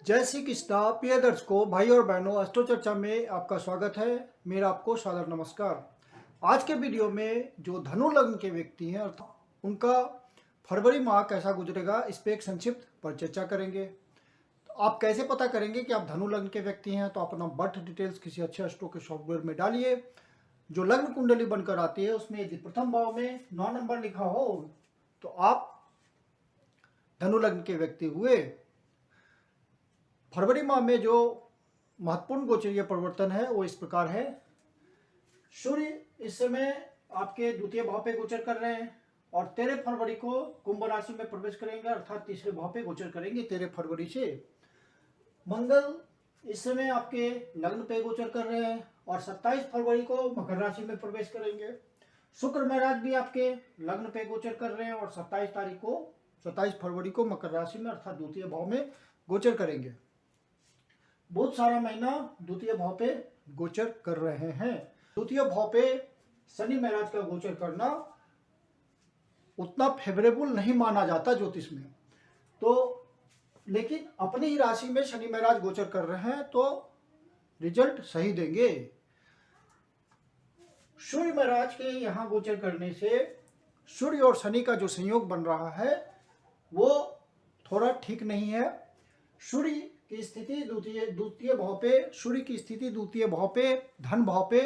जय श्री कृष्णा प्रिय दर्शकों, भाई और बहनों, एस्ट्रो चर्चा में आपका स्वागत है। मेरा आपको सादर नमस्कार। आज के वीडियो में जो धनु लग्न के व्यक्ति हैं अर्थात उनका फरवरी माह कैसा गुजरेगा, इस पे एक संक्षिप्त पर चर्चा करेंगे। तो आप कैसे पता करेंगे कि आप धनु लग्न के व्यक्ति हैं? तो अपना बर्थ डिटेल्स किसी अच्छे एस्ट्रो के सॉफ्टवेयर में डालिए। जो लग्न कुंडली बनकर आती है उसमें यदि प्रथम भाव में 9 नंबर लिखा हो तो आप धनु लग्न के व्यक्ति हुए। फरवरी माह में जो महत्वपूर्ण गोचरीय परिवर्तन है वो इस प्रकार है। सूर्य इस समय आपके द्वितीय भाव पे गोचर कर रहे हैं और 13 फरवरी को कुंभ राशि में प्रवेश करेंगे, अर्थात तीसरे भाव पे गोचर करेंगे 13 फरवरी से। मंगल इस समय आपके लग्न पे गोचर कर रहे हैं और 27 फरवरी को मकर राशि में प्रवेश करेंगे। शुक्र महाराज भी आपके लग्न पे गोचर कर रहे हैं और 27 फरवरी को मकर राशि में अर्थात द्वितीय भाव में गोचर करेंगे। बहुत सारा महीना द्वितीय भाव पे गोचर कर रहे हैं। द्वितीय भाव पे शनि महाराज का गोचर करना उतना फेवरेबल नहीं माना जाता ज्योतिष में, तो लेकिन अपनी ही राशि में शनि महाराज गोचर कर रहे हैं तो रिजल्ट सही देंगे। सूर्य महाराज के यहाँ गोचर करने से सूर्य और शनि का जो संयोग बन रहा है वो थोड़ा ठीक नहीं है। सूर्य की स्थिति द्वितीय भाव पे, सूर्य की स्थिति द्वितीय भाव पे, धन भाव पे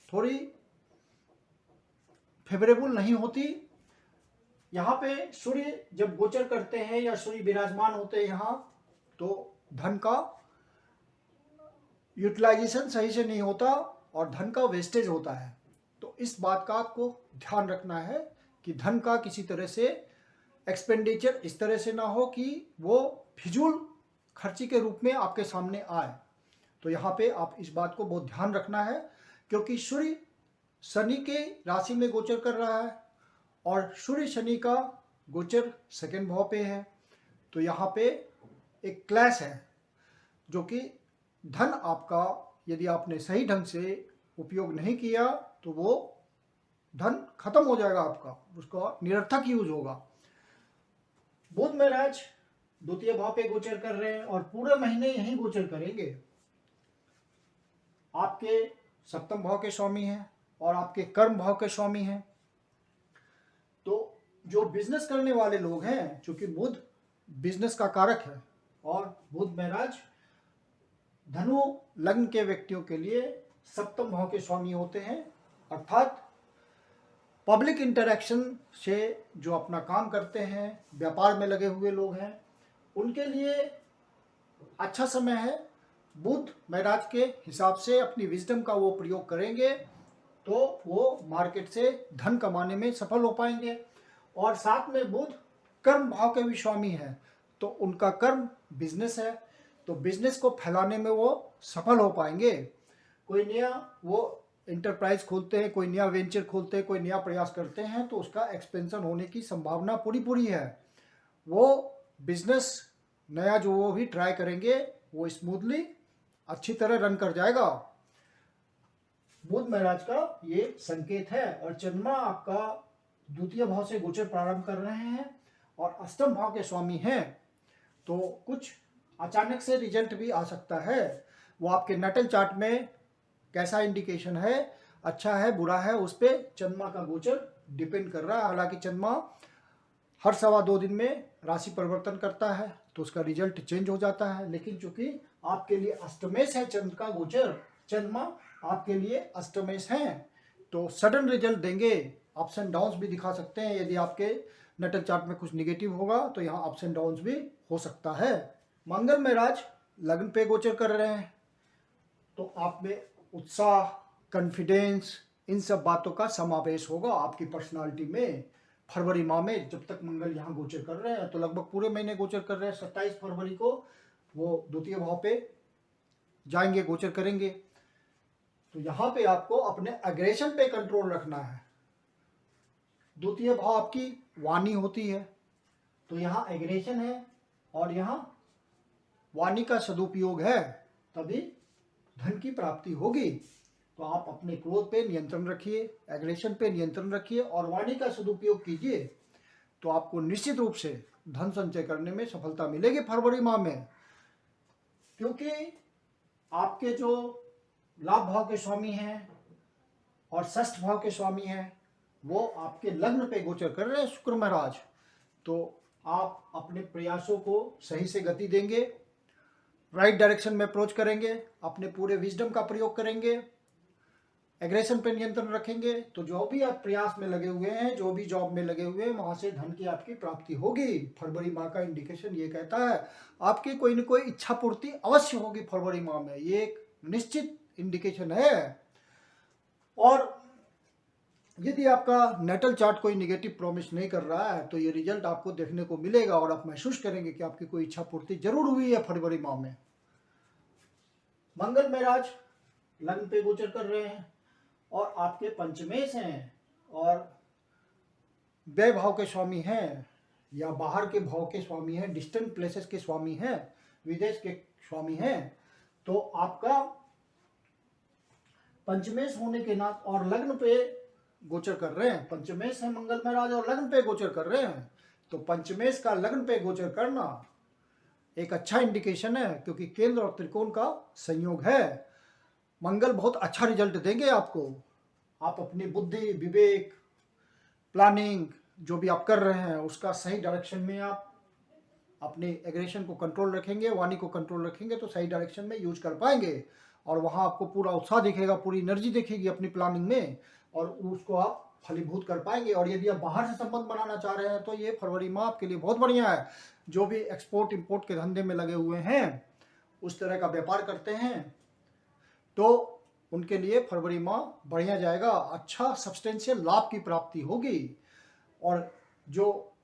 थोड़ी फेवरेबल नहीं होती। यहाँ पे सूर्य जब गोचर करते हैं या सूर्य विराजमान होते हैं यहाँ, तो धन का यूटिलाइजेशन सही से नहीं होता और धन का वेस्टेज होता है। तो इस बात का आपको ध्यान रखना है कि धन का किसी तरह से एक्सपेंडिचर इस तरह से ना हो कि वो फिजूल खर्ची के रूप में आपके सामने आए। तो यहाँ पे आप इस बात को बहुत ध्यान रखना है, क्योंकि सूर्य शनि के राशि में गोचर कर रहा है और सूर्य शनि का गोचर सेकंड भाव पे है। तो यहाँ पे एक क्लैश है जो कि धन आपका यदि आपने सही ढंग से उपयोग नहीं किया तो वो धन खत्म हो जाएगा आपका, उसका निरर्थक यूज होगा। बुध महाराज द्वितीय भाव पे गोचर कर रहे हैं और पूरे महीने यही गोचर करेंगे। आपके सप्तम भाव के स्वामी हैं और आपके कर्म भाव के स्वामी हैं। तो जो बिजनेस करने वाले लोग हैं, चूंकि बुध बिजनेस का कारक है और बुध महाराज धनु लग्न के व्यक्तियों के लिए सप्तम भाव के स्वामी होते हैं, अर्थात पब्लिक इंटरेक्शन से जो अपना काम करते हैं, व्यापार में लगे हुए लोग हैं, उनके लिए अच्छा समय है। बुध महाराज के हिसाब से अपनी विजडम का वो प्रयोग करेंगे तो वो मार्केट से धन कमाने में सफल हो पाएंगे। और साथ में बुध कर्म भाव के भी स्वामी हैं, तो उनका कर्म बिजनेस है, तो बिजनेस को फैलाने में वो सफल हो पाएंगे। कोई नया वो इंटरप्राइज खोलते हैं, कोई नया वेंचर खोलते हैं, कोई नया प्रयास करते हैं तो उसका एक्सपेंशन होने की संभावना पूरी है। वो बिजनेस नया जो वो भी ट्राई करेंगे वो स्मूथली अच्छी तरह रन कर जाएगा। बुध महाराज का ये संकेत है। और चंद्रमा आपका द्वितीय भाव से गोचर प्रारंभ कर रहे हैं और अष्टम भाव के स्वामी हैं, तो कुछ अचानक से रिजल्ट भी आ सकता है। वो आपके नटल चार्ट में कैसा इंडिकेशन है, अच्छा है बुरा है, उस पर चंद्रमा का गोचर डिपेंड कर रहा है। हालांकि चंद्रमा हर 2.25 दिन में राशि परिवर्तन करता है तो उसका रिजल्ट चेंज हो जाता है, लेकिन चूंकि आपके लिए अष्टमेश है चंद्र का गोचर, चंद्रमा आपके लिए अष्टमेश है, तो सडन रिजल्ट देंगे। अप्स एंड डाउन्स भी दिखा सकते हैं। यदि आपके नटल चार्ट में कुछ निगेटिव होगा तो यहाँ अप्स एंड डाउन्स भी हो सकता है। मंगल महाराज लग्न पे गोचर कर रहे हैं तो आप में उत्साह, कॉन्फिडेंस, इन सब बातों का समावेश होगा आपकी पर्सनालिटी में। फरवरी माह में जब तक मंगल यहाँ गोचर कर रहे हैं तो लगभग पूरे महीने गोचर कर रहे हैं। 27 फरवरी को वो द्वितीय भाव पे जाएंगे, गोचर करेंगे। तो यहाँ पे आपको अपने अग्रेशन पे कंट्रोल रखना है। द्वितीय भाव आपकी वाणी होती है, तो यहाँ एग्रेशन है और यहाँ वाणी का सदुपयोग है, तभी धन की प्राप्ति होगी। तो आप अपने क्रोध पे नियंत्रण रखिए, एग्रेशन पे नियंत्रण रखिए और वाणी का सदुपयोग कीजिए, तो आपको निश्चित रूप से धन संचय करने में सफलता मिलेगी फरवरी माह में। क्योंकि आपके जो लाभ भाव के स्वामी हैं और षष्ठ भाव के स्वामी हैं वो आपके लग्न पे गोचर कर रहे हैं शुक्र महाराज। तो आप अपने प्रयासों को सही से गति देंगे, राइट डायरेक्शन में अप्रोच करेंगे, अपने पूरे विजडम का प्रयोग करेंगे, एग्रेशन पे नियंत्रण रखेंगे, तो जो भी आप प्रयास में लगे हुए हैं, जो भी जॉब में लगे हुए हैं, वहां से धन की आपकी प्राप्ति होगी। फरवरी माह का इंडिकेशन ये कहता है आपकी कोई न कोई इच्छा पूर्ति अवश्य होगी फरवरी माह में, ये एक निश्चित इंडिकेशन है। और यदि आपका नेटल चार्ट कोई नेगेटिव प्रॉमिस नहीं कर रहा है तो ये रिजल्ट आपको देखने को मिलेगा और आप महसूस करेंगे कि आपकी कोई इच्छा पूर्ति जरूर हुई है फरवरी माह में। मंगल महाराज लग्न पे गोचर कर रहे हैं और आपके पंचमेश हैं और व्यय भाव के स्वामी हैं या बाहर के भाव के स्वामी हैं, डिस्टेंट प्लेसेस के स्वामी हैं, विदेश के स्वामी हैं। तो आपका पंचमेश होने के नाते और लग्न पे गोचर कर रहे हैं, पंचमेश है मंगल महाराज और लग्न पे गोचर कर रहे हैं, तो पंचमेश का लग्न पे गोचर करना एक अच्छा इंडिकेशन है क्योंकि केंद्र और त्रिकोण का संयोग है। मंगल बहुत अच्छा रिजल्ट देंगे आपको। आप अपनी बुद्धि, विवेक, प्लानिंग जो भी आप कर रहे हैं उसका सही डायरेक्शन में आप अपने एग्रेशन को कंट्रोल रखेंगे, वाणी को कंट्रोल रखेंगे तो सही डायरेक्शन में यूज कर पाएंगे और वहाँ आपको पूरा उत्साह दिखेगा, पूरी एनर्जी दिखेगी अपनी प्लानिंग में और उसको आप फलीभूत कर पाएंगे। और यदि आप बाहर से संबंध बनाना चाह रहे हैं तो ये फरवरी माह आपके लिए बहुत बढ़िया है। जो भी एक्सपोर्ट इंपोर्ट के धंधे में लगे हुए हैं, उस तरह का व्यापार करते हैं तो उनके लिए फरवरी माह बढ़िया जाएगा, अच्छा सब्सटेंशियल लाभ की प्राप्ति होगी। और जो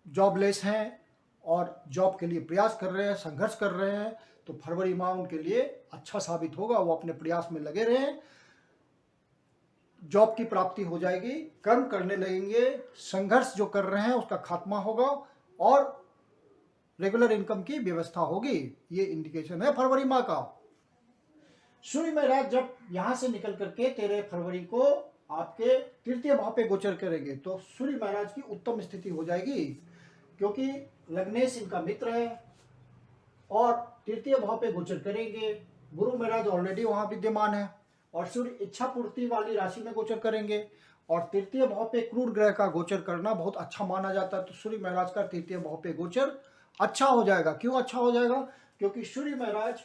जॉबलेस हैं और जॉब के लिए प्रयास कर रहे हैं, संघर्ष कर रहे हैं, तो फरवरी माह उनके लिए अच्छा साबित होगा। वो अपने प्रयास में लगे रहें, जॉब की प्राप्ति हो जाएगी, कर्म करने लगेंगे, संघर्ष जो कर रहे हैं उसका खात्मा होगा और रेगुलर इनकम की व्यवस्था होगी। ये इंडिकेशन है फरवरी माह का। सूर्य महाराज जब यहां से निकल करके 13 फरवरी को आपके तृतीय भाव पे गोचर करेंगे तो सूर्य महाराज की उत्तम स्थिति हो जाएगी क्योंकि लग्नेश इनका मित्र है और तृतीय भाव पे गोचर करेंगे। गुरु महाराज ऑलरेडी वहां विद्यमान है और सूर्य इच्छा पूर्ति वाली राशि में गोचर करेंगे और तृतीय भाव पे क्रूर ग्रह का गोचर करना बहुत अच्छा माना जाता है। तो सूर्य महाराज का तृतीय भाव पे गोचर अच्छा हो जाएगा। क्यों अच्छा हो जाएगा? क्योंकि सूर्य महाराज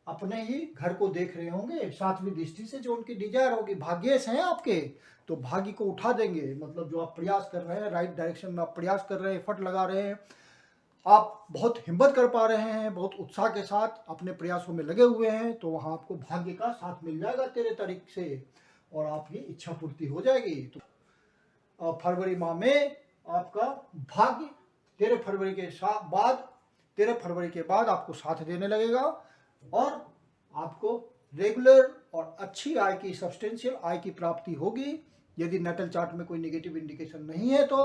अपने ही घर को देख रहे होंगे, सातवीं दृष्टि से जो उनकी डिजायर होगी, भाग्येश हैं आपके, तो भाग्य को उठा देंगे। मतलब जो आप प्रयास कर रहे हैं, राइट डायरेक्शन में आप प्रयास कर रहे हैं, एफर्ट लगा रहे हैं, आप बहुत हिम्मत कर पा रहे हैं, बहुत उत्साह के साथ अपने प्रयासों में लगे हुए हैं, तो वहां आपको भाग्य का साथ मिल जाएगा 13 तारीख से और आपकी इच्छा पूर्ति हो जाएगी। तो फरवरी माह में आपका भाग्य 13 फरवरी के बाद आपको साथ देने लगेगा और आपको रेगुलर और अच्छी आय की, सब्सटेंशियल आय की प्राप्ति होगी। यदि नेटल चार्ट में कोई नेगेटिव इंडिकेशन नहीं है तो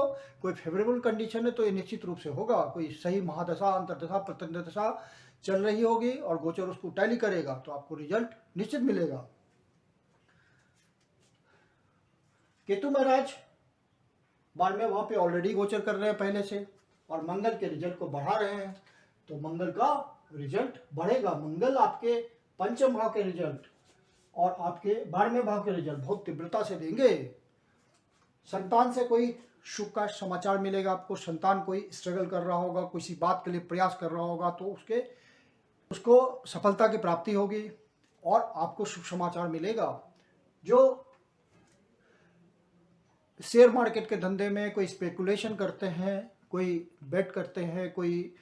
कोई फेवरेबल कंडीशन है तो ये निश्चित रूप से होगा। कोई सही महादशा, अंतरदशा, प्रत्यंतदशा चल रही होगी और गोचर उसको टैली करेगा तो आपको रिजल्ट निश्चित मिलेगा। केतु महाराज 12वें वहां पे ऑलरेडी गोचर कर रहे हैं पहले से और मंगल के रिजल्ट को बढ़ा रहे हैं, तो मंगल का रिजल्ट बढ़ेगा। मंगल आपके पंचम भाव के रिजल्ट और आपके 12वें भाव के रिजल्ट बहुत तीव्रता से देंगे। संतान से कोई शुभ का समाचार मिलेगा आपको। संतान कोई स्ट्रगल कर रहा होगा, किसी बात के लिए प्रयास कर रहा होगा तो उसको सफलता की प्राप्ति होगी और आपको शुभ समाचार मिलेगा। जो शेयर मार्केट के धंधे में कोई स्पेकुलेशन करते हैं, कोई बेट करते हैं, कोई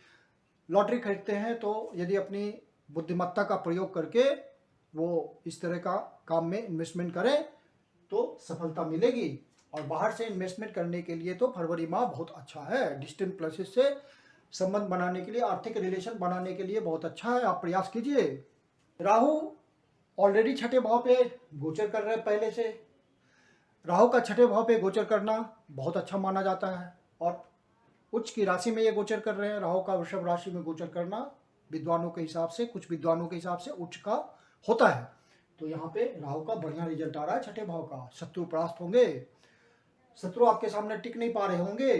लॉटरी खरीदते हैं, तो यदि अपनी बुद्धिमत्ता का प्रयोग करके वो इस तरह का काम में इन्वेस्टमेंट करें तो सफलता मिलेगी। और बाहर से इन्वेस्टमेंट करने के लिए तो फरवरी माह बहुत अच्छा है। डिस्टेंट प्लेसेस से संबंध बनाने के लिए, आर्थिक रिलेशन बनाने के लिए बहुत अच्छा है, आप प्रयास कीजिए। राहु ऑलरेडी छठे भाव पे गोचर कर रहे हैं पहले से। राहु का छठे भाव पे गोचर करना बहुत अच्छा माना जाता है और उच्च की राशि में ये गोचर कर रहे हैं। राहु का वृषभ राशि में गोचर करना विद्वानों के हिसाब से, कुछ विद्वानों के हिसाब से उच्च का होता है। तो यहाँ पे राहु का बढ़िया रिजल्ट आ रहा है छठे भाव का। शत्रु परास्त होंगे, शत्रु आपके सामने टिक नहीं पा रहे होंगे,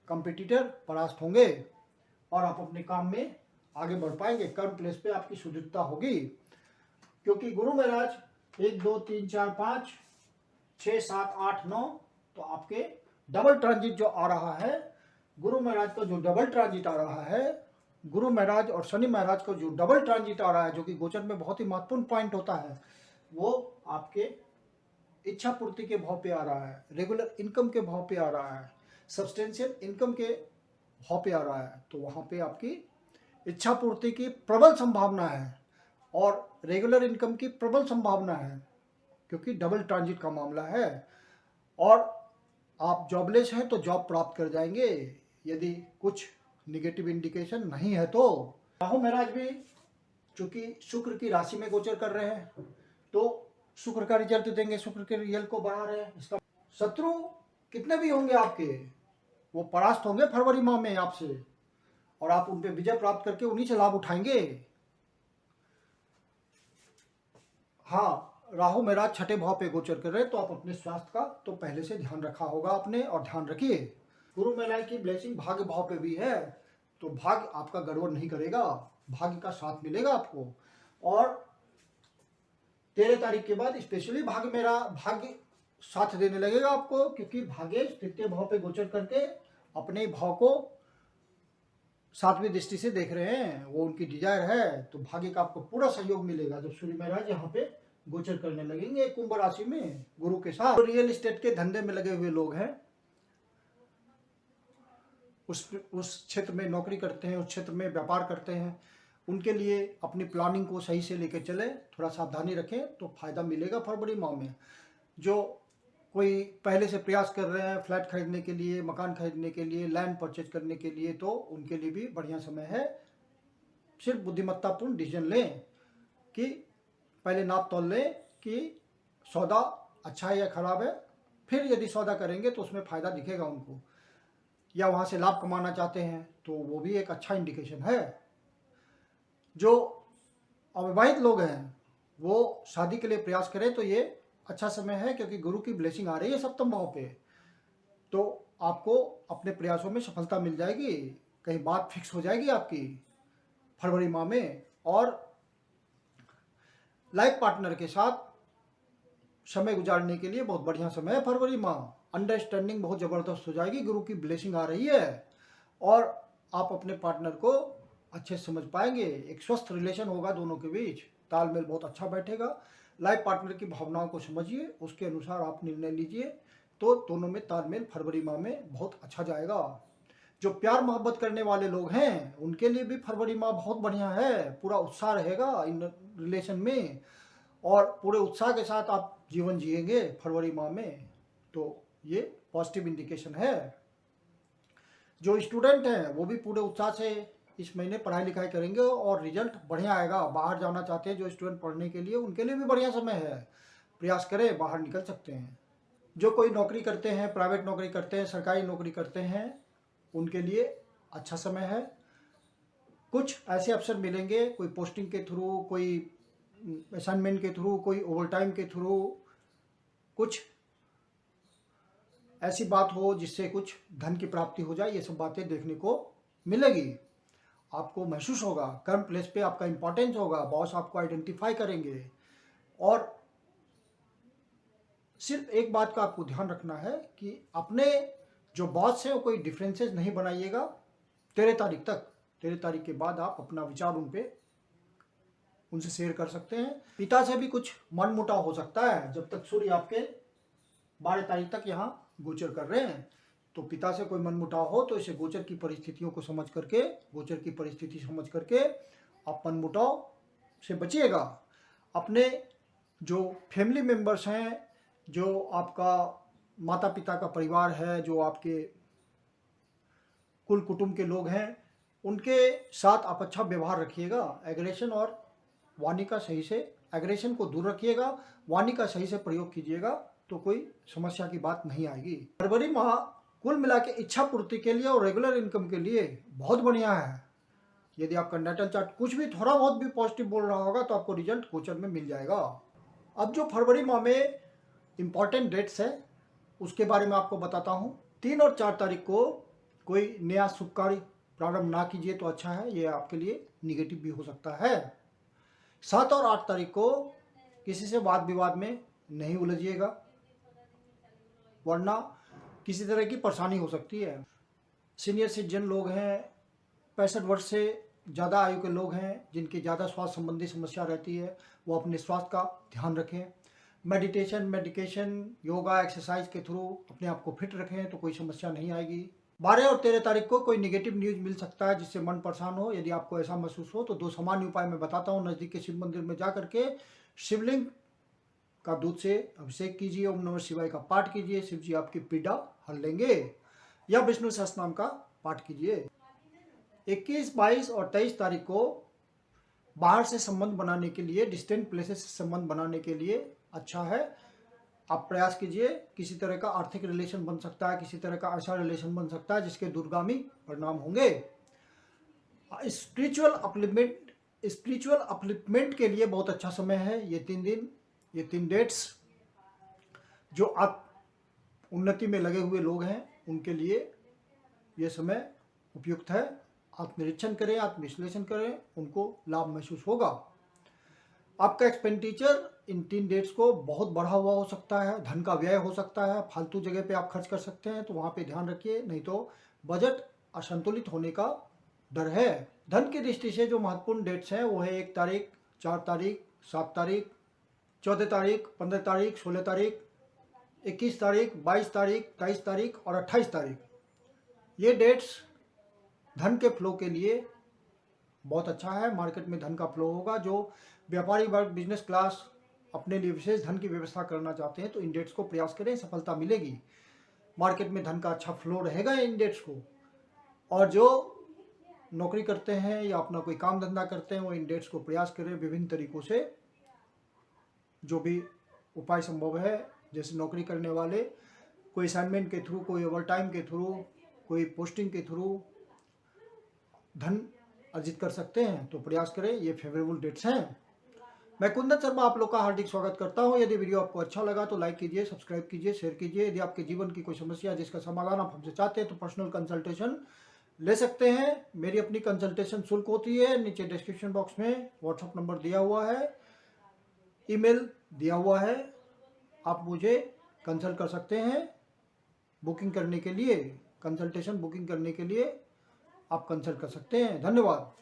कंपटीटर परास्त होंगे और आप अपने काम में आगे बढ़ पाएंगे, कर्म प्लेस पे आपकी सुदृढ़ता होगी। क्योंकि गुरु महाराज 1 2 3 4 5 6 7 8 9, तो आपके डबल ट्रांजिट जो आ रहा है, गुरु महाराज का जो डबल ट्रांजिट आ रहा है, गुरु महाराज और शनि महाराज का जो डबल ट्रांजिट आ रहा है, जो कि गोचर में बहुत ही महत्वपूर्ण पॉइंट होता है, वो आपके इच्छा पूर्ति के भाव पे आ रहा है, रेगुलर इनकम के भाव पे आ रहा है, सब्सटेंशियल इनकम के भाव पे आ रहा है। तो वहाँ पे आपकी इच्छा पूर्ति की प्रबल संभावना है और रेगुलर इनकम की प्रबल संभावना है, क्योंकि डबल ट्रांजिट का मामला है। और आप जॉबलेस हैं तो जॉब प्राप्त कर जाएंगे, यदि कुछ निगेटिव इंडिकेशन नहीं है तो। राहु महाराज भी चूंकि शुक्र की राशि में गोचर कर रहे हैं, तो शुक्र का रिजल्ट देंगे, शुक्र के रिजल्ट को बढ़ा रहे हैं। इसका शत्रु कितने भी होंगे आपके, वो परास्त होंगे फरवरी माह में आपसे, और आप उन पे विजय प्राप्त करके उन्हीं से लाभ उठाएंगे। हाँ, राहु महाराज छठे भाव पे गोचर कर रहे हैं, तो आप अपने स्वास्थ्य का तो पहले से ध्यान रखा होगा आपने, और ध्यान रखिए। गुरु महाराज की ब्लेसिंग भाग्य भाव पे भी है, तो भाग्य आपका गड़बड़ नहीं करेगा, भाग्य का साथ मिलेगा आपको। और 13 तारीख के बाद स्पेशली भाग्य साथ देने लगेगा आपको, क्योंकि भाग्य तृतीय भाव पे गोचर करके अपने भाव को 7वीं दृष्टि से देख रहे हैं, वो उनकी डिजायर है। तो भाग्य का आपको पूरा सहयोग मिलेगा जब सूर्य महाराज यहाँ पे गोचर करने लगेंगे कुंभ राशि में गुरु के साथ। तो रियल एस्टेट के धंधे में लगे हुए लोग हैं, उस क्षेत्र में नौकरी करते हैं, उस क्षेत्र में व्यापार करते हैं, उनके लिए अपनी प्लानिंग को सही से लेकर चले, थोड़ा सावधानी रखें तो फायदा मिलेगा फरवरी माह में। जो कोई पहले से प्रयास कर रहे हैं फ्लैट खरीदने के लिए, मकान खरीदने के लिए, लैंड परचेज करने के लिए, तो उनके लिए भी बढ़िया समय है। सिर्फ बुद्धिमत्तापूर्ण डिसीजन लें, कि पहले नाप तोल लें कि सौदा अच्छा है या खराब है, फिर यदि सौदा करेंगे तो उसमें फ़ायदा दिखेगा उनको, या वहाँ से लाभ कमाना चाहते हैं तो वो भी एक अच्छा इंडिकेशन है। जो अविवाहित लोग हैं वो शादी के लिए प्रयास करें तो ये अच्छा समय है, क्योंकि गुरु की ब्लेसिंग आ रही है सप्तम भाव पे, तो आपको अपने प्रयासों में सफलता मिल जाएगी, कहीं बात फिक्स हो जाएगी आपकी फरवरी माह में। और लाइफ पार्टनर के साथ समय गुजारने के लिए बहुत बढ़िया समय है फरवरी माह। अंडरस्टैंडिंग बहुत ज़बरदस्त हो जाएगी, गुरु की ब्लेसिंग आ रही है, और आप अपने पार्टनर को अच्छे से समझ पाएंगे, एक स्वस्थ रिलेशन होगा दोनों के बीच, तालमेल बहुत अच्छा बैठेगा। लाइफ पार्टनर की भावनाओं को समझिए, उसके अनुसार आप निर्णय लीजिए, तो दोनों में तालमेल फरवरी माह में बहुत अच्छा जाएगा। जो प्यार मोहब्बत करने वाले लोग हैं उनके लिए भी फरवरी माह बहुत बढ़िया है, पूरा उत्साह रहेगा इन रिलेशन में, और पूरे उत्साह के साथ आप जीवन जिएंगे फरवरी माह में, तो ये पॉजिटिव इंडिकेशन है। जो स्टूडेंट हैं वो भी पूरे उत्साह से इस महीने पढ़ाई लिखाई करेंगे और रिजल्ट बढ़िया आएगा। बाहर जाना चाहते हैं जो स्टूडेंट पढ़ने के लिए, उनके लिए भी बढ़िया समय है, प्रयास करें बाहर निकल सकते हैं। जो कोई नौकरी करते हैं, प्राइवेट नौकरी करते हैं, सरकारी नौकरी करते हैं, उनके लिए अच्छा समय है। कुछ ऐसे अवसर मिलेंगे, कोई पोस्टिंग के थ्रू, कोई असाइनमेंट के थ्रू, कोई ओवर टाइम के थ्रू, कुछ ऐसी बात हो जिससे कुछ धन की प्राप्ति हो जाए, ये सब बातें देखने को मिलेगी। आपको महसूस होगा, कर्म प्लेस पे आपका इंपॉर्टेंस होगा, बॉस आपको आइडेंटिफाई करेंगे। और सिर्फ एक बात का आपको ध्यान रखना है कि अपने जो बॉस है वो कोई डिफरेंसेस नहीं बनाइएगा 13 तारीख तक। 13 तारीख के बाद आप अपना विचार उनसे शेयर कर सकते हैं। पिता से भी कुछ मनमुटाव हो सकता है, जब तक सूर्य आपके 12 तारीख तक यहाँ गोचर कर रहे हैं, तो पिता से कोई मनमुटाव हो तो इसे गोचर की परिस्थितियों को समझ करके, गोचर की परिस्थिति समझ करके आप मनमुटाव से बचिएगा। अपने जो फैमिली मेंबर्स हैं, जो आपका माता पिता का परिवार है, जो आपके कुल कुटुंब के लोग हैं, उनके साथ आप अच्छा व्यवहार रखिएगा। एग्रेशन और वाणी का सही से, एग्रेशन को दूर रखिएगा, वाणी का सही से प्रयोग कीजिएगा, तो कोई समस्या की बात नहीं आएगी। फरवरी माह कुल मिला के इच्छा पूर्ति के लिए और रेगुलर इनकम के लिए बहुत बढ़िया है। यदि आपका नेटल चार्ट कुछ भी थोड़ा बहुत भी पॉजिटिव बोल रहा होगा तो आपको रिजल्ट गोचर में मिल जाएगा। अब जो फरवरी माह में इम्पॉर्टेंट डेट्स है उसके बारे में आपको बताता हूँ। 3 और 4 तारीख को कोई नया शुभ कार्य प्रारंभ ना कीजिए तो अच्छा है, ये आपके लिए निगेटिव भी हो सकता है। 7 और 8 तारीख को किसी से वाद विवाद में नहीं उलझिएगा, वरना किसी तरह की परेशानी हो सकती है। सीनियर सिटीजन लोग हैं, 65 वर्ष से ज़्यादा आयु के लोग हैं जिनकी ज़्यादा स्वास्थ्य संबंधी समस्या रहती है, वो अपने स्वास्थ्य का ध्यान रखें। मेडिकेशन, योगा, एक्सरसाइज के थ्रू अपने आप को फिट रखें तो कोई समस्या नहीं आएगी। 12 और 13 तारीख को कोई नेगेटिव न्यूज मिल सकता है जिससे मन परेशान हो। यदि आपको ऐसा महसूस हो तो 2 सामान्य उपाय मैं बताता हूँ। नज़दीक के शिव मंदिर में जा करके शिवलिंग का दूध से अभिषेक कीजिए, ओम नमः शिवाय का पाठ कीजिए, शिव जी आपकी पीड़ा हर लेंगे। या विष्णु सहस्त्रनाम का पाठ कीजिए। 21, 22 और 23 तारीख को बाहर से संबंध बनाने के लिए, डिस्टेंट प्लेसेस से संबंध बनाने के लिए अच्छा है। आप प्रयास कीजिए, किसी तरह का आर्थिक रिलेशन बन सकता है, किसी तरह का ऐसा रिलेशन बन सकता है जिसके दूरगामी परिणाम होंगे। स्पिरिचुअल अपलिफ्टमेंट के लिए बहुत अच्छा समय है ये 3 दिन, ये 3 डेट्स। जो आप उन्नति में लगे हुए लोग हैं उनके लिए ये समय उपयुक्त है। आत्मनिरीक्षण करें, आत्मविश्लेषण करें, उनको लाभ महसूस होगा। आपका एक्सपेंडिचर इन 3 डेट्स को बहुत बढ़ा हुआ हो सकता है, धन का व्यय हो सकता है, फालतू जगह पे आप खर्च कर सकते हैं, तो वहाँ पे ध्यान रखिए, नहीं तो बजट असंतुलित होने का डर है। धन की दृष्टि से जो महत्वपूर्ण डेट्स हैं वो है 1 तारीख, 4 तारीख, 7 तारीख, 14 तारीख, 15 तारीख, 16 तारीख, 21 तारीख, 22 तारीख, 23 तारीख और 28 तारीख। ये डेट्स धन के फ्लो के लिए बहुत अच्छा है। मार्केट में धन का फ्लो होगा। जो व्यापारी वर्ग, बिजनेस क्लास अपने लिए विशेष धन की व्यवस्था करना चाहते हैं तो इन डेट्स को प्रयास करें, सफलता मिलेगी। मार्केट में धन का अच्छा फ्लो रहेगा इन डेट्स को। और जो नौकरी करते हैं या अपना कोई काम धंधा करते हैं वो इन डेट्स को प्रयास करें विभिन्न तरीकों से, जो भी उपाय संभव है। जैसे नौकरी करने वाले कोई असाइनमेंट के थ्रू, कोई ओवरटाइम के थ्रू, कोई पोस्टिंग के थ्रू धन अर्जित कर सकते हैं, तो प्रयास करें। ये फेवरेबल डेट्स हैं। मैं कुंदन शर्मा आप लोग का हार्दिक स्वागत करता हूं। यदि वीडियो आपको अच्छा लगा तो लाइक कीजिए, सब्सक्राइब कीजिए, शेयर कीजिए। यदि आपके जीवन की कोई समस्या है जिसका समाधान आप हमसे चाहते हैं तो पर्सनल कंसल्टेशन ले सकते हैं। मेरी अपनी कंसल्टेशन शुल्क होती है। नीचे डिस्क्रिप्शन बॉक्स में व्हाट्सएप नंबर दिया हुआ है, ईमेल दिया हुआ है, आप मुझे कंसल्ट कर सकते हैं। बुकिंग करने के लिए, कंसल्टेशन बुकिंग करने के लिए आप कंसल्ट कर सकते हैं। धन्यवाद।